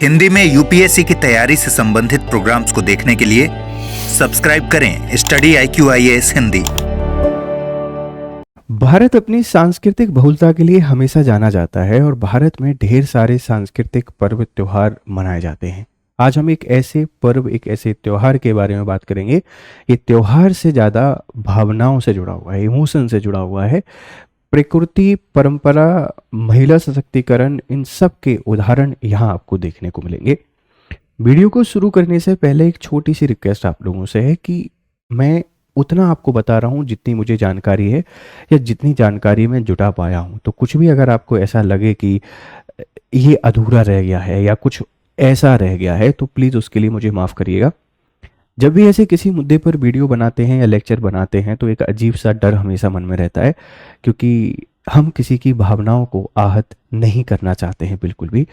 हिंदी में यूपीएससी की तैयारी से संबंधित प्रोग्राम्स को देखने के लिए सब्सक्राइब करें स्टडी IQIAS हिंदी। भारत अपनी सांस्कृतिक बहुलता के लिए हमेशा जाना जाता है और भारत में ढेर सारे सांस्कृतिक पर्व त्योहार मनाए जाते हैं। आज हम एक ऐसे पर्व, एक ऐसे त्योहार के बारे में बात करेंगे। ये त्योहार से ज़्यादा भावनाओं से जुड़ा हुआ है, इमोशन से जुड़ा हुआ है। प्रकृति, परंपरा, महिला सशक्तिकरण, इन सब के उदाहरण यहाँ आपको देखने को मिलेंगे। वीडियो को शुरू करने से पहले एक छोटी सी रिक्वेस्ट आप लोगों से है कि मैं उतना आपको बता रहा हूँ जितनी मुझे जानकारी है या जितनी जानकारी मैं जुटा पाया हूँ। तो कुछ भी अगर आपको ऐसा लगे कि ये अधूरा रह गया है या कुछ ऐसा रह गया है तो प्लीज़ उसके लिए मुझे माफ़ करिएगा। जब भी ऐसे किसी मुद्दे पर वीडियो बनाते हैं या लेक्चर बनाते हैं तो एक अजीब सा डर हमेशा मन में रहता है, क्योंकि हम किसी की भावनाओं को आहत नहीं करना चाहते हैं बिल्कुल भी।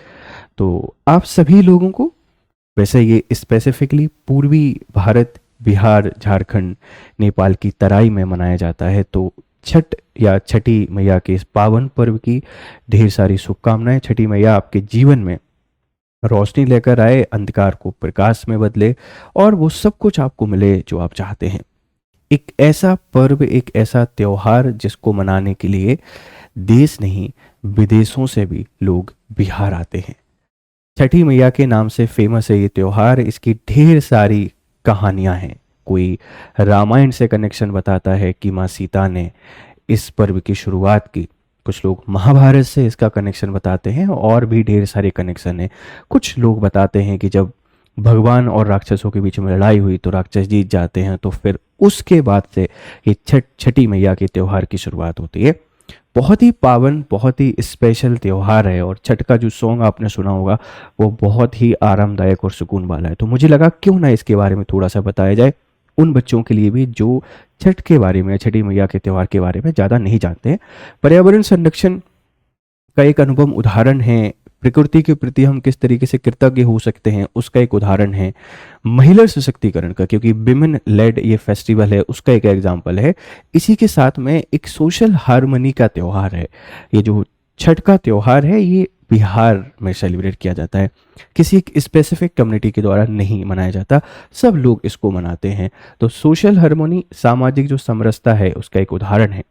तो आप सभी लोगों को, वैसे ये स्पेसिफिकली पूर्वी भारत, बिहार, झारखंड, नेपाल की तराई में मनाया जाता है, तो छठ या छठी मैया के इस पावन पर्व की ढेर सारी शुभकामनाएं। छठी मैया आपके जीवन में रोशनी लेकर आए, अंधकार को प्रकाश में बदले और वो सब कुछ आपको मिले जो आप चाहते हैं। एक ऐसा पर्व, एक ऐसा त्योहार जिसको मनाने के लिए देश नहीं विदेशों से भी लोग बिहार आते हैं। छठी मैया के नाम से फेमस है ये त्योहार। इसकी ढेर सारी कहानियां हैं। कोई रामायण से कनेक्शन बताता है कि माँ सीता ने इस पर्व की शुरुआत की। कुछ लोग महाभारत से इसका कनेक्शन बताते हैं और भी ढेर सारे कनेक्शन हैं। कुछ लोग बताते हैं कि जब भगवान और राक्षसों के बीच में लड़ाई हुई तो राक्षस जीत जाते हैं, तो फिर उसके बाद से ये छठी मैया के त्योहार की शुरुआत होती है। बहुत ही पावन, बहुत ही स्पेशल त्योहार है और छठ का जो सॉन्ग आपने सुना होगा वो बहुत ही आरामदायक और सुकून वाला है। तो मुझे लगा क्यों ना इसके बारे में थोड़ा सा बताया जाए उन बच्चों के लिए भी जो छठ के बारे में, छठी मैया के त्यौहार के बारे में ज़्यादा नहीं जानते हैं। पर्यावरण संरक्षण का एक अनुपम उदाहरण है। प्रकृति के प्रति हम किस तरीके से कृतज्ञ हो सकते हैं उसका एक उदाहरण है। महिला सशक्तिकरण का, क्योंकि विमेन लेड ये फेस्टिवल है, उसका एक एग्जाम्पल है। इसी के साथ में एक सोशल हार्मनी का त्यौहार है। ये जो छठ का त्यौहार है ये बिहार में सेलिब्रेट किया जाता है। किसी एक स्पेसिफिक कम्युनिटी के द्वारा नहीं मनाया जाता, सब लोग इसको मनाते हैं। तो सोशल हार्मनी, सामाजिक जो समरसता है उसका एक उदाहरण है।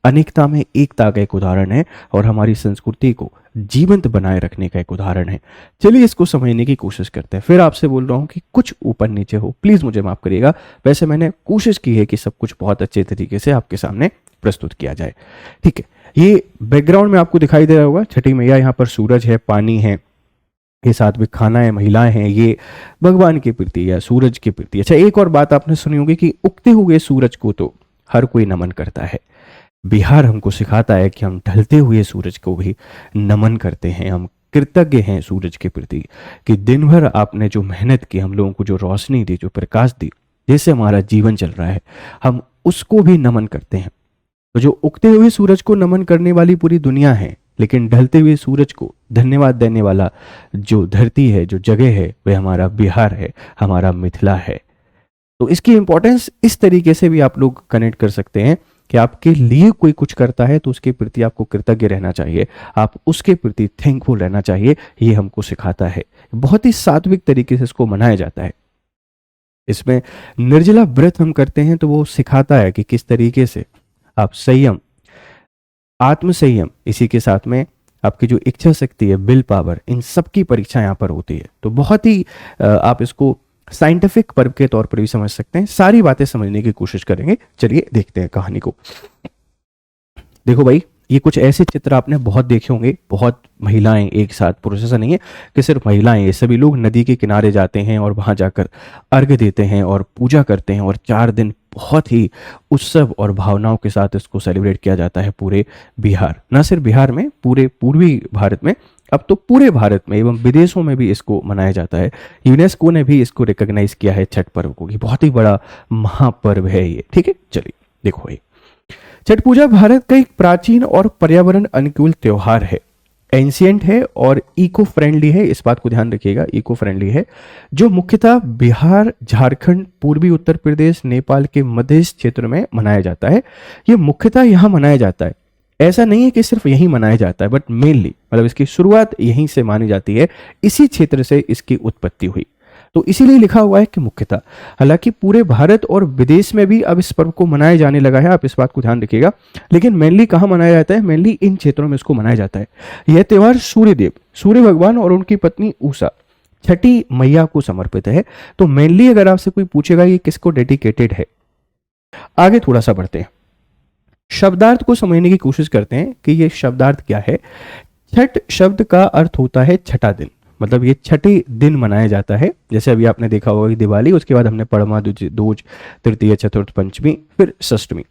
अनेकता में एकता का एक उदाहरण है और हमारी संस्कृति को जीवंत बनाए रखने का एक उदाहरण है। चलिए इसको समझने की कोशिश करते हैं। फिर आपसे बोल रहा हूँ कि कुछ ऊपर नीचे हो, प्लीज़ मुझे माफ़ करिएगा। वैसे मैंने कोशिश की है कि सब कुछ बहुत अच्छे तरीके से आपके सामने प्रस्तुत किया जाए। ठीक है, ये बैकग्राउंड में आपको दिखाई दे रहा होगा छठी मैया। यहाँ पर सूरज है, पानी है, ये साथ में खाना है, महिलाएं हैं। ये भगवान के प्रति या सूरज के प्रति। अच्छा, एक और बात आपने सुनी होगी कि उगते हुए सूरज को तो हर कोई नमन करता है। बिहार हमको सिखाता है कि हम ढलते हुए सूरज को भी नमन करते हैं। हम कृतज्ञ हैं सूरज के प्रति कि दिन भर आपने जो मेहनत की, हम लोगों को जो रोशनी दी, जो प्रकाश दी, जिससे हमारा जीवन चल रहा है, हम उसको भी नमन करते हैं। तो जो उगते हुए सूरज को नमन करने वाली पूरी दुनिया है, लेकिन ढलते हुए सूरज को धन्यवाद देने वाला जो धरती है, जो जगह है, वह हमारा बिहार है, हमारा मिथिला है। तो इसकी इंपॉर्टेंस इस तरीके से भी आप लोग कनेक्ट कर सकते हैं कि आपके लिए कोई कुछ करता है तो उसके प्रति आपको कृतज्ञ रहना चाहिए, आप उसके प्रति थैंकफुल रहना चाहिए। ये हमको सिखाता है। बहुत ही सात्विक तरीके से इसको मनाया जाता है। इसमें निर्जला व्रत हम करते हैं तो वो सिखाता है कि किस तरीके से आप संयम, आत्मसंयम, इसी के साथ में आपकी जो इच्छा शक्ति है, विल पावर, इन सब की परीक्षा यहाँ पर होती है। तो बहुत ही आप इसको साइंटिफिक पर्व के तौर पर भी समझ सकते हैं। सारी बातें समझने की कोशिश करेंगे। चलिए देखते हैं कहानी को। देखो भाई, ये कुछ ऐसे चित्र आपने बहुत देखे होंगे। बहुत महिलाएं एक साथ, पुरुष ऐसा नहीं है कि सिर्फ महिलाएं, ये सभी लोग नदी के किनारे जाते हैं और वहां जाकर अर्घ्य देते हैं और पूजा करते हैं और 4 दिन बहुत ही उत्सव और भावनाओं के साथ इसको सेलिब्रेट किया जाता है पूरे बिहार। न सिर्फ बिहार में, पूरे पूर्वी भारत में, अब तो पूरे भारत में एवं विदेशों में भी इसको मनाया जाता है। यूनेस्को ने भी इसको रिकॉग्नाइज किया है छठ पर्व को कि बहुत ही बड़ा महापर्व है ये। ठीक है, चलिए देखो ये छठ पूजा भारत का एक प्राचीन और पर्यावरण अनुकूल त्योहार है। एंशियंट है और इको फ्रेंडली है। इस बात को ध्यान रखिएगा, इको फ्रेंडली है। जो मुख्यतः बिहार, झारखंड, पूर्वी उत्तर प्रदेश, नेपाल के मध्य क्षेत्र में मनाया जाता है। ये मुख्यतः यहाँ मनाया जाता है। ऐसा नहीं है कि सिर्फ यहीं मनाया जाता है, बट मेनली मतलब इसकी शुरुआत यहीं से मानी जाती है, इसी क्षेत्र से इसकी उत्पत्ति हुई। तो इसीलिए लिखा हुआ है कि मुख्यतः, हालांकि पूरे भारत और विदेश में भी अब इस पर्व को मनाया जाने लगा है, आप इस बात को ध्यान रखिएगा, लेकिन मेनली कहाँ मनाया जाता है, मेनली इन क्षेत्रों में इसको मनाया जाता है। यह त्यौहार सूर्यदेव, सूर्य भगवान और उनकी पत्नी उषा, छठी मैया को समर्पित है। तो मेनली अगर आपसे कोई पूछेगा ये किसको डेडिकेटेड है। आगे थोड़ा सा बढ़ते हैं, शब्दार्थ को समझने की कोशिश करते हैं कि ये शब्दार्थ क्या है। छठ शब्द का अर्थ होता है छठा दिन, मतलब ये छठे दिन मनाया जाता है। जैसे अभी आपने देखा होगा कि दिवाली, उसके बाद हमने पड़वा, दूज, तृतीय, चतुर्थ, पंचमी, फिर षष्ठमी।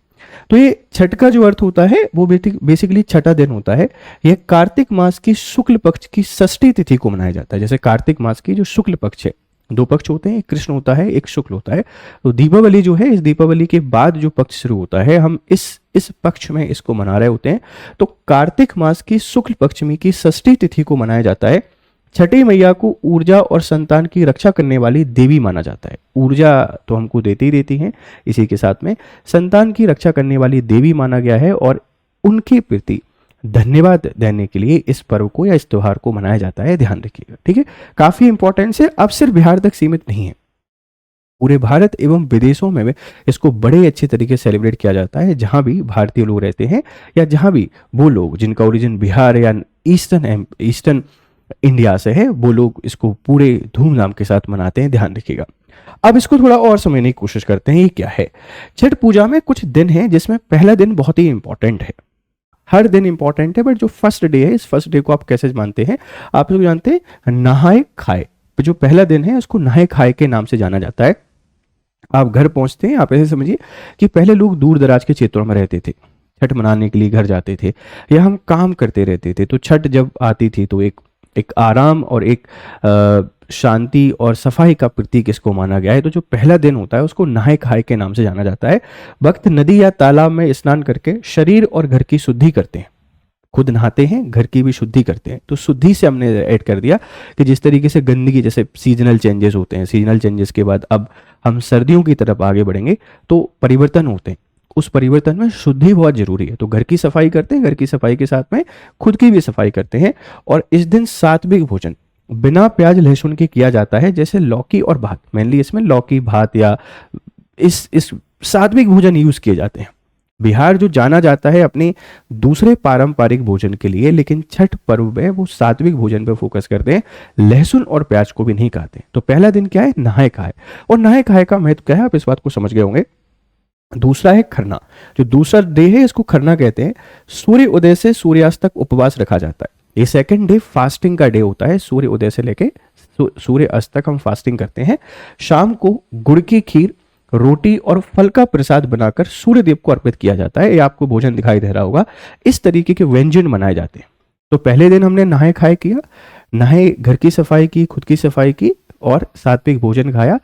तो ये छठ का जो अर्थ होता है वो बेसिकली छठा दिन होता है। यह कार्तिक मास की शुक्ल पक्ष की षष्ठी तिथि को मनाया जाता है। जैसे कार्तिक मास की जो शुक्ल पक्ष है, दो पक्ष होते हैं, एक कृष्ण होता है, एक शुक्ल होता है। तो दीपावली जो है, इस दीपावली के बाद जो पक्ष शुरू होता है, हम इस पक्ष में इसको मना रहे होते हैं। तो कार्तिक मास की शुक्ल पक्षमी की षष्ठी तिथि को मनाया जाता है। छठी मैया को ऊर्जा और संतान की रक्षा करने वाली देवी माना जाता है। ऊर्जा तो हमको देती ही देती हैं, इसी के साथ में संतान की रक्षा करने वाली देवी माना गया है, और उनके प्रति धन्यवाद देने के लिए इस पर्व को या इस त्योहार को मनाया जाता है। ध्यान रखिएगा, ठीक है, काफी इंपॉर्टेंस है। अब सिर्फ बिहार तक सीमित नहीं है, पूरे भारत एवं विदेशों में भी इसको बड़े अच्छे तरीके से सेलिब्रेट किया जाता है। जहां भी भारतीय लोग रहते हैं या जहां भी वो लोग जिनका ओरिजिन बिहार या ईस्टर्न इंडिया से है, वो लोग इसको पूरे धूमधाम के साथ मनाते हैं। ध्यान रखिएगा। अब इसको थोड़ा और समझने की कोशिश करते हैं, ये क्या है। छठ पूजा में कुछ दिन हैं जिसमें पहला दिन बहुत ही इंपॉर्टेंट है। हर दिन इंपॉर्टेंट है, बट जो फर्स्ट डे है, इस फर्स्ट डे को आप कैसे मानते हैं, आप लोग जानते हैं, नहाए खाए। जो पहला दिन है उसको नहाए खाए के नाम से जाना जाता है। आप घर पहुंचते हैं, आप ऐसे समझिए कि पहले लोग दूर दराज के क्षेत्रों में रहते थे, छठ मनाने के लिए घर जाते थे, या हम काम करते रहते थे। तो छठ जब आती थी तो एक आराम और एक शांति और सफाई का प्रतीक इसको माना गया है। तो जो पहला दिन होता है उसको नहाए खाए के नाम से जाना जाता है। भक्त नदी या तालाब में स्नान करके शरीर और घर की शुद्धि करते हैं, खुद नहाते हैं, घर की भी शुद्धि करते हैं। तो शुद्धि से हमने ऐड कर दिया कि जिस तरीके से गंदगी, जैसे सीजनल चेंजेस होते हैं, सीजनल चेंजेस के बाद अब हम सर्दियों की तरफ आगे बढ़ेंगे, तो परिवर्तन होते हैं, उस परिवर्तन में शुद्धि बहुत जरूरी है। तो घर की सफाई करते हैं, घर की सफाई के साथ में खुद की भी सफाई करते हैं। और इस दिन सात्विक भोजन बिना प्याज लहसुन के किया जाता है, जैसे लौकी और भात। मेनली इसमें लौकी, भात या इस सात्विक भोजन यूज किए जाते हैं। बिहार जो जाना जाता है अपने दूसरे पारंपरिक भोजन के लिए, लेकिन छठ पर्व में वो सात्विक भोजन पे फोकस करते हैं, लहसुन और प्याज को भी नहीं खाते। तो पहला दिन क्या है, नहाए खाए। और नहाए खाए का महत्व क्या है, आप इस बात को समझ गए होंगे। दूसरा है खरना। जो दूसरा डे है इसको खरना कहते हैं। सूर्य उदय से सूर्यास्त तक उपवास रखा जाता है। ये सेकंड डे फास्टिंग का डे होता है। सूर्य उदय से लेके सूर्य अस्त तक हम फास्टिंग करते हैं। शाम को गुड़ की खीर, रोटी और फल का प्रसाद बनाकर सूर्य देव को अर्पित किया जाता है। ये आपको भोजन दिखाई दे रहा होगा। इस तरीके के व्यंजन बनाए जाते हैं। तो पहले दिन हमने नहाए खाए किया, नहाए, घर की सफाई की, खुद की सफाई की और सात्विक भोजन खाया।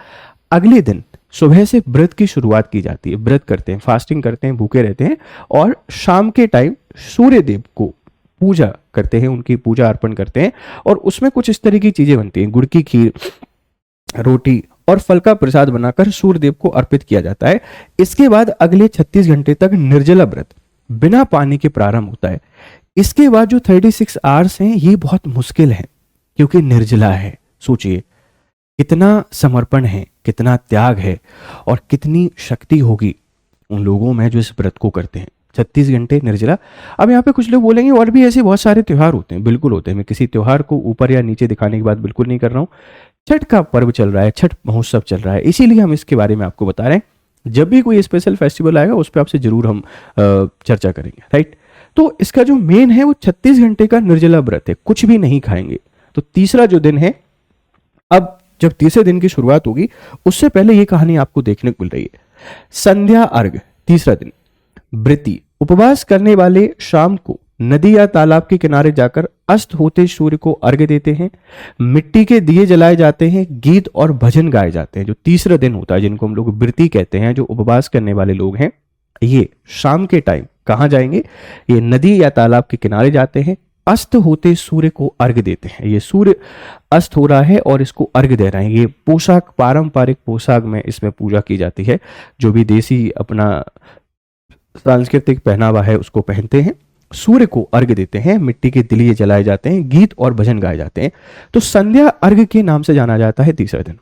अगले दिन सुबह से व्रत की शुरुआत की जाती है। व्रत करते हैं, फास्टिंग करते हैं, भूखे रहते हैं, और शाम के टाइम सूर्य देव को पूजा करते हैं, उनकी पूजा अर्पण करते हैं। और उसमें कुछ इस तरह की चीजें बनती हैं, गुड़ की खीर, रोटी और फल का प्रसाद बनाकर सूर्य देव को अर्पित किया जाता है। इसके बाद अगले 36 घंटे तक निर्जला व्रत बिना पानी के प्रारंभ होता है। इसके बाद जो 36 आवर्स हैं ये बहुत मुश्किल है, क्योंकि निर्जला है। सोचिए कितना समर्पण है, कितना त्याग है और कितनी शक्ति होगी उन लोगों में जो इस व्रत को करते हैं। 36 घंटे निर्जला। अब यहाँ पे कुछ लोग बोलेंगे और भी ऐसे बहुत सारे त्योहार होते हैं। बिल्कुल होते हैं, मैं किसी त्योहार को ऊपर या नीचे दिखाने की बात बिल्कुल नहीं कर रहा हूँ। छठ का पर्व चल रहा है, छठ महोत्सव चल रहा है, इसीलिए हम इसके बारे में आपको बता रहे हैं। जब भी कोई स्पेशल फेस्टिवल आएगा उस पर आपसे जरूर हम चर्चा करेंगे, राइट। तो इसका जो मेन है वो 36 घंटे का निर्जला व्रत है, कुछ भी नहीं खाएंगे। तो तीसरा जो दिन है, अब जब तीसरे दिन की शुरुआत होगी उससे पहले ये कहानी आपको देखने को मिल रही है। संध्या अर्घ, तीसरा दिन। व्रती उपवास करने वाले शाम को नदी या तालाब के किनारे जाकर अस्त होते सूर्य को अर्घ्य देते हैं। मिट्टी के दिए जलाए जाते हैं, गीत और भजन गाए जाते हैं। जो तीसरा दिन होता है, जिनको हम लोग व्रती कहते हैं, जो उपवास करने वाले लोग हैं, ये शाम के टाइम कहां जाएंगे, ये नदी या तालाब के किनारे जाते हैं, अस्त होते सूर्य को अर्घ्य देते हैं। ये सूर्य अस्त हो रहा है और इसको अर्घ्य दे रहे हैं। ये पोशाक, पारंपरिक पोशाक में इसमें पूजा की जाती है। जो भी देसी अपना सांस्कृतिक पहनावा है उसको पहनते हैं। सूर्य को अर्घ्य देते हैं, मिट्टी के दिए जलाए जाते हैं, गीत और भजन गाए जाते हैं। तो संध्या अर्घ्य के नाम से जाना जाता है तीसरा दिन।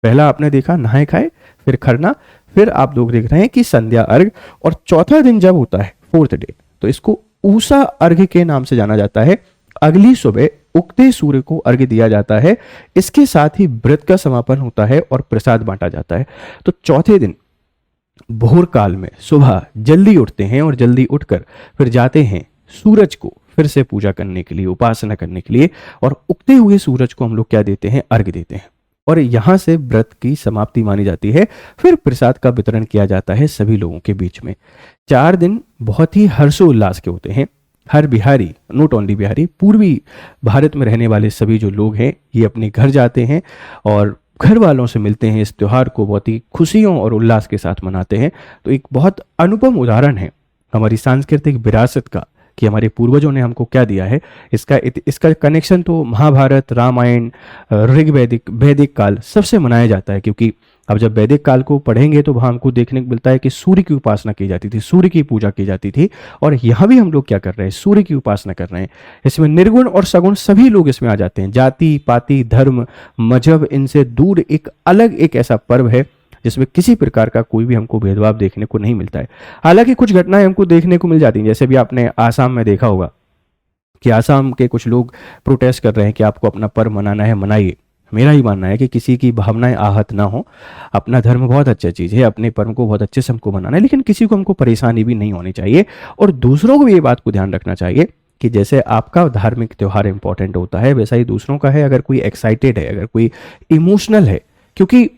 पहला आपने देखा नहाए खाए, फिर खरना, फिर आप लोग देख रहे हैं कि संध्या अर्घ्य, और चौथा दिन जब होता है फोर्थ डे, तो इसको ऊषा अर्घ्य के नाम से जाना जाता है। अगली सुबह उगते सूर्य को अर्घ्य दिया जाता है। इसके साथ ही व्रत का समापन होता है और प्रसाद बांटा जाता है। तो चौथे दिन भोर काल में सुबह जल्दी उठते हैं और जल्दी उठकर फिर जाते हैं सूरज को फिर से पूजा करने के लिए, उपासना करने के लिए, और उगते हुए सूरज को हम लोग क्या देते हैं, अर्घ्य देते हैं। और यहां से व्रत की समाप्ति मानी जाती है। फिर प्रसाद का वितरण किया जाता है सभी लोगों के बीच में। 4 दिन बहुत ही हर्षोल्लास के होते हैं। हर बिहारी, नॉट ओनली बिहारी, पूर्वी भारत में रहने वाले सभी जो लोग हैं ये अपने घर जाते हैं और घर वालों से मिलते हैं। इस त्योहार को बहुत ही खुशियों और उल्लास के साथ मनाते हैं। तो एक बहुत अनुपम उदाहरण है हमारी सांस्कृतिक विरासत का कि हमारे पूर्वजों ने हमको क्या दिया है। इसका कनेक्शन तो महाभारत, रामायण, ऋग्वैदिक, वैदिक काल सबसे मनाया जाता है। क्योंकि अब जब वैदिक काल को पढ़ेंगे तो वहां हमको देखने को मिलता है कि सूर्य की उपासना की जाती थी, सूर्य की पूजा की जाती थी। और यहाँ भी हम लोग क्या कर रहे हैं, सूर्य की उपासना कर रहे हैं। इसमें निर्गुण और सगुण सभी लोग इसमें आ जाते हैं। जाति पाति धर्म मजहब इनसे दूर एक अलग एक ऐसा पर्व है जिसमें किसी प्रकार का कोई भी हमको भेदभाव देखने को नहीं मिलता है। हालांकि कुछ घटनाएं हमको देखने को मिल जाती हैं, जैसे भी आपने आसाम में देखा होगा कि आसाम के कुछ लोग प्रोटेस्ट कर रहे हैं कि आपको अपना पर्व मनाना है, मनाइए। मेरा ही मानना है कि किसी की भावनाएं आहत ना हो। अपना धर्म बहुत अच्छा चीज़ है, अपने पर्व को बहुत अच्छे से हमको मनाना है, लेकिन किसी को हमको परेशानी भी नहीं होनी चाहिए। और दूसरों को भी ये बात को ध्यान रखना चाहिए कि जैसे आपका धार्मिक त्यौहार इंपॉर्टेंट होता है वैसा ही दूसरों का है। अगर कोई एक्साइटेड है, अगर कोई इमोशनल है, क्योंकि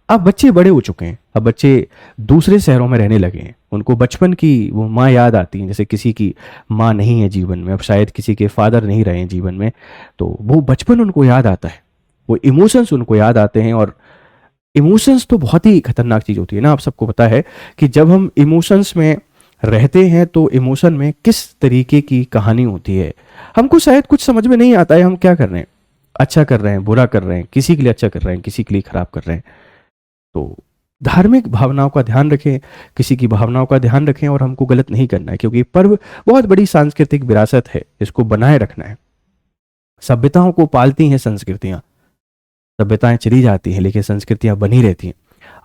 अब बच्चे बड़े हो चुके हैं, अब बच्चे दूसरे शहरों में रहने लगे हैं, उनको बचपन की वो माँ याद आती है। जैसे किसी की माँ नहीं है जीवन में, अब शायद किसी के फादर नहीं रहे हैं जीवन में, तो वो बचपन उनको याद आता है, वो इमोशंस उनको याद आते हैं। और इमोशंस तो बहुत ही खतरनाक चीज़ होती है ना। आप सबको पता है कि जब हम इमोशंस में रहते हैं तो इमोशन में किस तरीके की कहानी होती है, हमको शायद कुछ समझ में नहीं आता है। हम क्या कर रहे हैं, अच्छा कर रहे हैं, बुरा कर रहे हैं, किसी के लिए अच्छा कर रहे हैं, किसी के लिए खराब कर रहे हैं। तो धार्मिक भावनाओं का ध्यान रखें, किसी की भावनाओं का ध्यान रखें, और हमको गलत नहीं करना है, क्योंकि पर्व बहुत बड़ी सांस्कृतिक विरासत है, इसको बनाए रखना है। सभ्यताओं को पालती हैं संस्कृतियां, सभ्यताएं चली जाती हैं लेकिन संस्कृतियां बनी रहती हैं।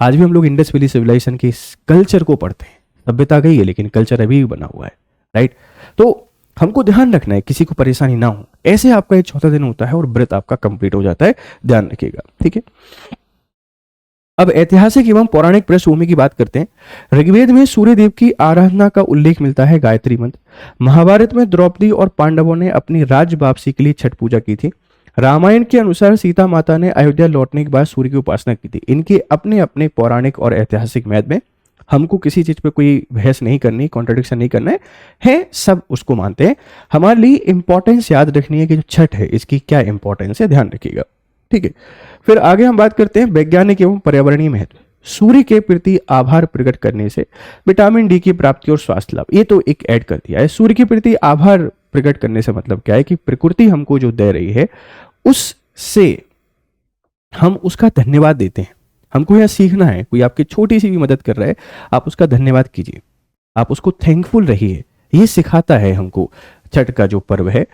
आज भी हम लोग इंडस वैली सिविलाइजेशन के कल्चर को पढ़ते हैं। सभ्यता गई है लेकिन कल्चर अभी भी बना हुआ है, राइट। तो हमको ध्यान रखना है किसी को परेशानी ना हो। ऐसे आपका ये चौथा दिन होता है और व्रत आपका कंप्लीट हो जाता है, ध्यान रखिएगा, ठीक है। अब ऐतिहासिक एवं पौराणिक पृष्ठभूमि की बात करते हैं। ऋग्वेद में सूर्य देव की आराधना का उल्लेख मिलता है, गायत्री मंत्र। महाभारत में द्रौपदी और पांडवों ने अपनी राज्य वापसी के लिए छठ पूजा की थी। रामायण के अनुसार सीता माता ने अयोध्या लौटने के बाद सूर्य की उपासना की थी। इनके अपने अपने पौराणिक और ऐतिहासिक महत्व में हमको किसी चीज पे कोई बहस नहीं करनी, कॉन्ट्रडिक्शन नहीं करना है, सब उसको मानते हैं। हमारे लिए इंपॉर्टेंस याद रखनी है कि जो छठ है इसकी क्या इंपॉर्टेंस है, ध्यान रखिएगा, ठीक है। फिर आगे हम बात करते हैं वैज्ञानिक एवं पर्यावरणीय महत्व। सूर्य के प्रति आभार प्रकट करने से विटामिन डी की प्राप्ति और स्वास्थ्य लाभ, ये तो एक ऐड कर दिया है। सूर्य के प्रति आभार प्रकट करने से मतलब क्या है कि प्रकृति हमको जो दे रही है उससे हम उसका धन्यवाद देते हैं। हमको यह सीखना है, कोई आपकी छोटी सी भी मदद कर रहा है, आप उसका धन्यवाद कीजिए, आप उसको थैंकफुल रहिए। ये सिखाता है हमको छठ का जो पर्व है।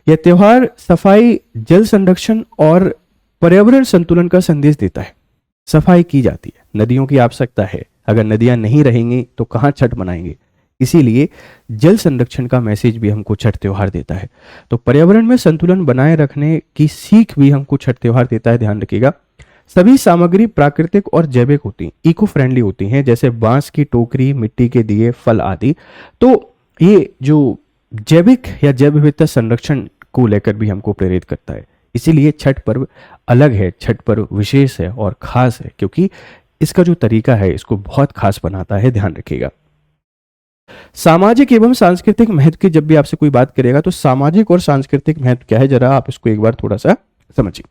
यह त्योहार सफाई, जल संरक्षण और पर्यावरण संतुलन का संदेश देता है। सफाई की जाती है, नदियों की आवश्यकता है, अगर नदियां नहीं रहेंगी तो कहां छठ मनाएंगे। इसीलिए जल संरक्षण का मैसेज भी हमको छठ त्योहार देता है। तो पर्यावरण में संतुलन बनाए रखने की सीख भी हमको छठ त्योहार देता है, ध्यान रखिएगा। सभी सामग्री प्राकृतिक और जैविक होती हैं, इको फ्रेंडली होती हैं, जैसे बांस की टोकरी, मिट्टी के दिए, फल आदि। तो ये जो जैविक या जैव विविधता संरक्षण को लेकर भी हमको प्रेरित करता है। इसीलिए छठ पर्व अलग है, छठ पर्व विशेष है और खास है, क्योंकि इसका जो तरीका है इसको बहुत खास बनाता है, ध्यान रखिएगा। सामाजिक एवं सांस्कृतिक महत्व की जब भी आपसे कोई बात करेगा तो सामाजिक और सांस्कृतिक महत्व क्या है, जरा आप इसको एक बार थोड़ा सा समझिए।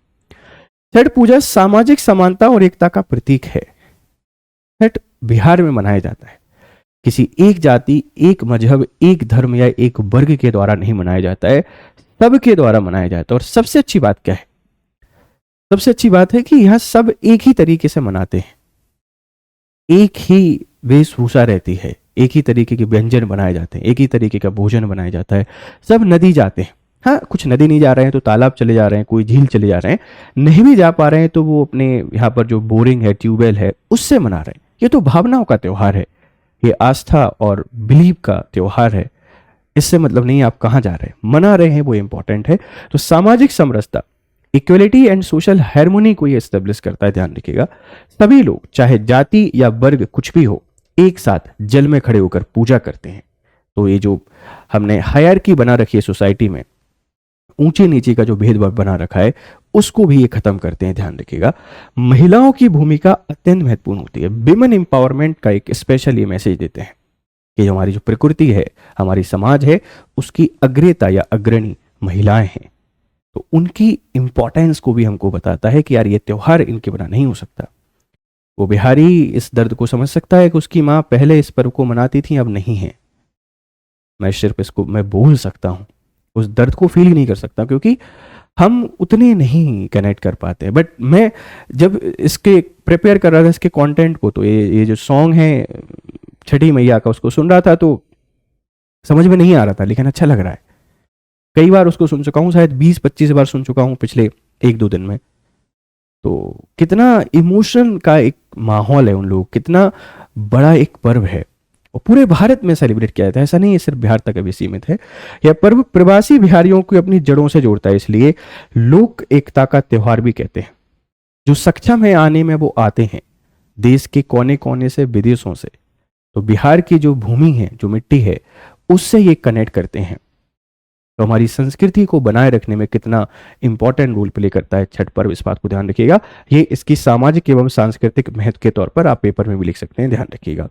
छठ पूजा सामाजिक समानता और एकता का प्रतीक है। छठ बिहार में मनाया जाता है, किसी एक जाति, एक मजहब, एक धर्म या एक वर्ग के द्वारा नहीं मनाया जाता है, सबके द्वारा मनाया जाता है। और सबसे अच्छी बात क्या है, सबसे अच्छी बात है कि यहां सब एक ही तरीके से मनाते हैं, एक ही वेशभूषा रहती है, एक ही तरीके के व्यंजन बनाए जाते हैं, एक ही तरीके का भोजन बनाया जाता है। सब नदी जाते हैं, हाँ कुछ नदी नहीं जा रहे हैं तो तालाब चले जा रहे हैं, कोई झील चले जा रहे हैं, नहीं भी जा पा रहे हैं तो वो अपने यहाँ पर जो बोरिंग है, ट्यूबवेल है, उससे मना रहे हैं। ये तो भावनाओं का त्यौहार है, ये आस्था और बिलीव का त्यौहार है। इससे मतलब नहीं आप कहाँ जा रहे हैं, मना रहे हैं वो इंपॉर्टेंट है। तो सामाजिक समरसता, इक्वलिटी एंड सोशल हार्मोनी को ये एस्टेब्लिश करता है, ध्यान रखिएगा। सभी लोग चाहे जाति या वर्ग कुछ भी हो, एक साथ जल में खड़े होकर पूजा करते हैं। तो ये जो हमने हायरार्की बना रखी है सोसाइटी में, ऊंचे नीचे का जो भेदभाव बना रखा है, उसको भी ये खत्म करते हैं, ध्यान रखिएगा। महिलाओं की भूमिका अत्यंत महत्वपूर्ण होती है। विमेन एम्पावरमेंट का एक स्पेशल ये मैसेज देते हैं कि जो हमारी जो प्रकृति है, हमारी समाज है, उसकी अग्रता या अग्रणी महिलाएं हैं। तो उनकी इंपॉर्टेंस को भी हमको बताता है कि यार ये त्यौहार इनके बिना नहीं हो सकता। वो बिहारी इस दर्द को समझ सकता है कि उसकी माँ पहले इस पर्व को मनाती थी, अब नहीं है। मैं सिर्फ इसको मैं बोल सकता हूँ, उस दर्द को फील ही नहीं कर सकता, क्योंकि हम उतने नहीं कनेक्ट कर पाते। बट मैं जब इसके प्रिपेयर कर रहा था इसके कंटेंट को, तो ये जो सॉन्ग है छठी मैया का, उसको सुन रहा था तो समझ में नहीं आ रहा था, लेकिन अच्छा लग रहा है। कई बार उसको सुन चुका हूँ, शायद 20-25 बार सुन चुका हूँ पिछले 1-2 दिन में। तो कितना इमोशन का एक माहौल है उन लोग, कितना बड़ा एक पर्व है और पूरे भारत में सेलिब्रेट किया जाता है। ऐसा नहीं है सिर्फ बिहार तक अभी सीमित है। यह पर्व प्रवासी बिहारियों को अपनी जड़ों से जोड़ता है, इसलिए लोक एकता का त्योहार भी कहते हैं। जो सक्षम है आने में वो आते हैं, देश के कोने कोने से, विदेशों से। तो बिहार की जो भूमि है, जो मिट्टी है, उससे ये कनेक्ट करते हैं। तो हमारी संस्कृति को बनाए रखने में कितना इंपॉर्टेंट रोल प्ले करता है छठ पर्व, इस बात को ध्यान रखिएगा। ये इसकी सामाजिक एवं सांस्कृतिक महत्व के तौर पर आप पेपर में भी लिख सकते हैं, ध्यान रखिएगा।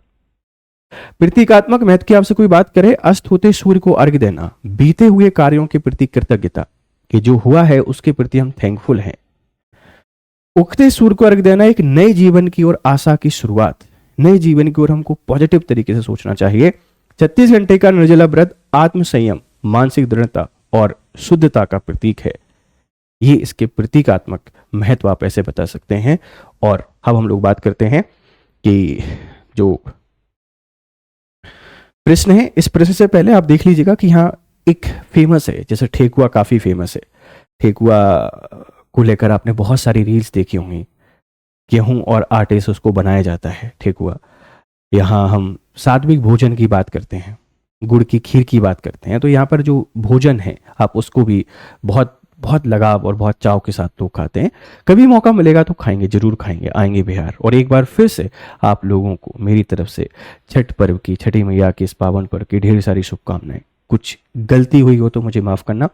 प्रतीकात्मक महत्व की आपसे कोई बात करे, अस्त होते सूर्य को अर्घ्य देना, बीते हुए कार्यों के प्रति कृतज्ञता, कि जो हुआ है उसके प्रति हम थैंकफुल हैं। उगते सूर्य को अर्घ्य देना एक नए जीवन की ओर आशा की शुरुआत, नए जीवन की ओर हमको पॉजिटिव तरीके से सोचना चाहिए। 36 घंटे का निर्जला व्रत आत्म संयम, मानसिक दृढ़ता और शुद्धता का प्रतीक है। ये इसके प्रतीकात्मक महत्व आप ऐसे बता सकते हैं। और अब हम लोग बात करते हैं कि जो प्रश्न है, इस प्रश्न से पहले आप देख लीजिएगा कि यहाँ एक फेमस है, जैसे ठेकुआ काफी फेमस है। ठेकुआ को लेकर आपने बहुत सारी रील्स देखी होंगी। गेहूं और आटे से उसको बनाया जाता है ठेकुआ। यहाँ हम सात्विक भोजन की बात करते हैं, गुड़ की खीर की बात करते हैं। तो यहाँ पर जो भोजन है आप उसको भी बहुत बहुत लगाव और बहुत चाव के साथ लोग खाते हैं। कभी मौका मिलेगा तो खाएंगे, जरूर खाएंगे, आएंगे बिहार। और एक बार फिर से आप लोगों को मेरी तरफ से छठ पर्व की, छठी मैया के इस पावन पर्व की ढेर सारी शुभकामनाएं। कुछ गलती हुई हो तो मुझे माफ करना,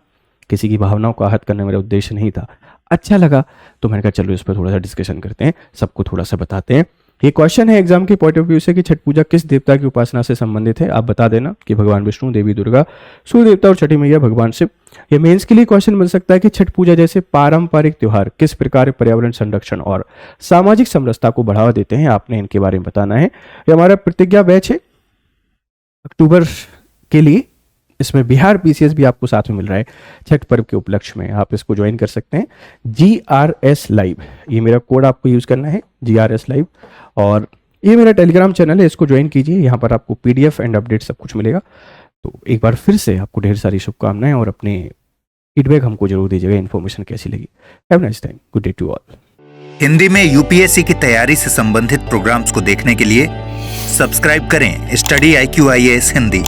किसी की भावनाओं को आहत करना मेरा उद्देश्य नहीं था। अच्छा लगा तो मैंने कहा चलो इस पर थोड़ा सा डिस्कशन करते हैं, सबको थोड़ा सा बताते हैं। ये क्वेश्चन है एग्जाम के पॉइंट ऑफ व्यू से कि छठ पूजा किस देवता की उपासना से संबंधित है। आप बता देना कि भगवान विष्णु, देवी दुर्गा, सूर्य देवता और छठी मैया भगवान शिव। ये मेंस के लिए क्वेश्चन बन सकता है कि छठ पूजा जैसे पारंपरिक त्योहार किस प्रकार पर्यावरण संरक्षण और सामाजिक समरसता को बढ़ावा देते हैं, आपने इनके बारे में बताना है। ये हमारा प्रतिज्ञा बैच है अक्टूबर के लिए, इसमें बिहार पीसीएस भी आपको साथ में मिल रहा है छठ पर्व के उपलक्ष्य में। आप इसको ज्वाइन कर सकते हैं। GRS लाइव, ये मेरा कोड आपको यूज करना है, GRS लाइव। और ये मेरा टेलीग्राम चैनल है, इसको ज्वाइन कीजिए। यहाँ पर आपको PDF एंड अपडेट सब कुछ मिलेगा। तो एक बार फिर से आपको ढेर सारी शुभकामनाएं और अपने फीडबैक हमको जरूर दीजिएगा, इन्फॉर्मेशन कैसी लगी। Have nice time, good day to all. Hindi में यूपीएससी की तैयारी से संबंधित प्रोग्राम्स को देखने के लिए सब्सक्राइब करें स्टडी IQ IAS हिंदी।